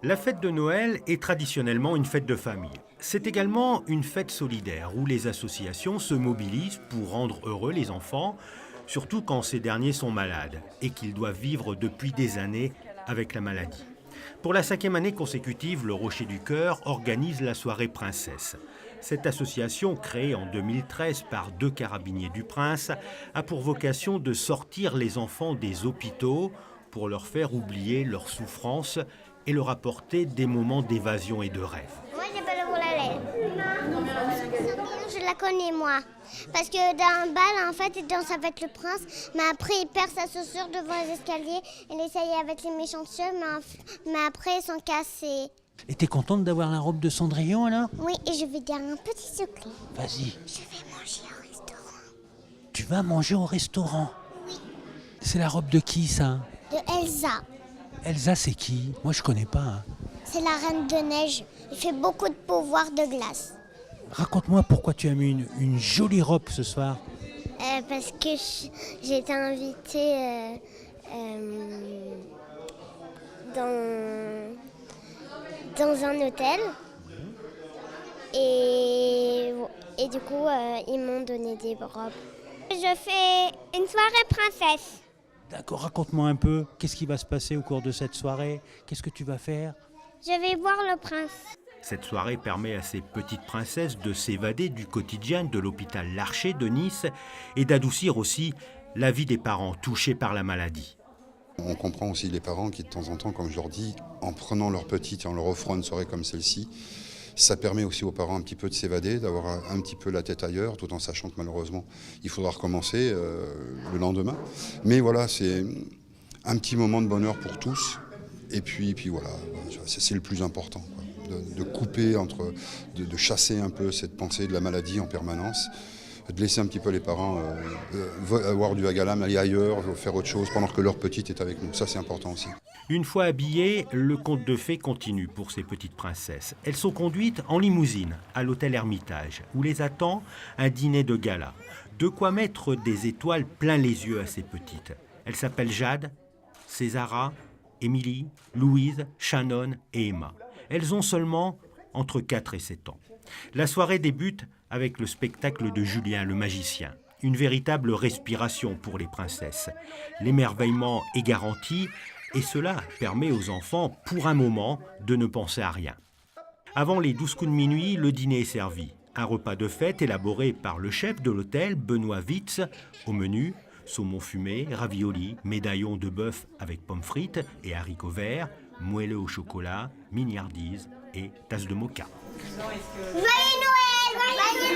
La fête de Noël est traditionnellement une fête de famille. C'est également une fête solidaire où les associations se mobilisent pour rendre heureux les enfants, surtout quand ces derniers sont malades et qu'ils doivent vivre depuis des années avec la maladie. Pour la 5e année consécutive, le Rocher du Cœur organise la soirée Princesse. Cette association, créée en 2013 par 2 carabiniers du Prince, a pour vocation de sortir les enfants des hôpitaux pour leur faire oublier leurs souffrances et leur apporter des moments d'évasion et de rêve. Moi, j'ai pas le pour la lèvre. Je la connais, moi. Parce que dans un bal, en fait, il danse avec le prince, mais après, il perd sa chaussure devant les escaliers. Il essaye avec les méchants cieux, mais après, ils sont cassés. Et t'es contente d'avoir la robe de Cendrillon alors? Oui, et je vais dire un petit secret. Vas-y. Je vais manger au restaurant. Tu vas manger au restaurant? Oui. C'est la robe de qui ça? De Elsa. Elsa c'est qui? Moi je connais pas. Hein. C'est la reine de neige. Elle fait beaucoup de pouvoirs de glace. Raconte-moi pourquoi tu as mis une jolie robe ce soir. Parce que j'ai été invitée dans un hôtel. Et du coup, ils m'ont donné des robes. Je fais une soirée princesse. D'accord, raconte-moi un peu. Qu'est-ce qui va se passer au cours de cette soirée? Qu'est-ce que tu vas faire? Je vais voir le prince. Cette soirée permet à ces petites princesses de s'évader du quotidien de l'hôpital Larcher de Nice et d'adoucir aussi la vie des parents touchés par la maladie. On comprend aussi les parents qui, de temps en temps, comme je leur dis, en prenant leur petite et en leur offrant une soirée comme celle-ci, ça permet aussi aux parents un petit peu de s'évader, d'avoir un petit peu la tête ailleurs, tout en sachant que malheureusement, il faudra recommencer le lendemain. Mais voilà, c'est un petit moment de bonheur pour tous. Et puis voilà, c'est le plus important, quoi. De couper, de chasser un peu cette pensée de la maladie en permanence, de laisser un petit peu les parents avoir du agalam, aller ailleurs, faire autre chose, pendant que leur petite est avec nous. Ça, c'est important aussi. Une fois habillées, le conte de fées continue pour ces petites princesses. Elles sont conduites en limousine à l'hôtel Hermitage, où les attend un dîner de gala. De quoi mettre des étoiles plein les yeux à ces petites. Elles s'appellent Jade, Césara, Émilie, Louise, Shannon et Emma. Elles ont seulement entre 4 et 7 ans. La soirée débute avec le spectacle de Julien le magicien. Une véritable respiration pour les princesses. L'émerveillement est garanti et cela permet aux enfants, pour un moment, de ne penser à rien. Avant les 12 coups de minuit, le dîner est servi. Un repas de fête élaboré par le chef de l'hôtel, Benoît Witz. Au menu, saumon fumé, raviolis, médaillons de bœuf avec pommes frites et haricots verts, moelleux au chocolat, mignardise et tasse de moka. Joyeux Noël! Joyeux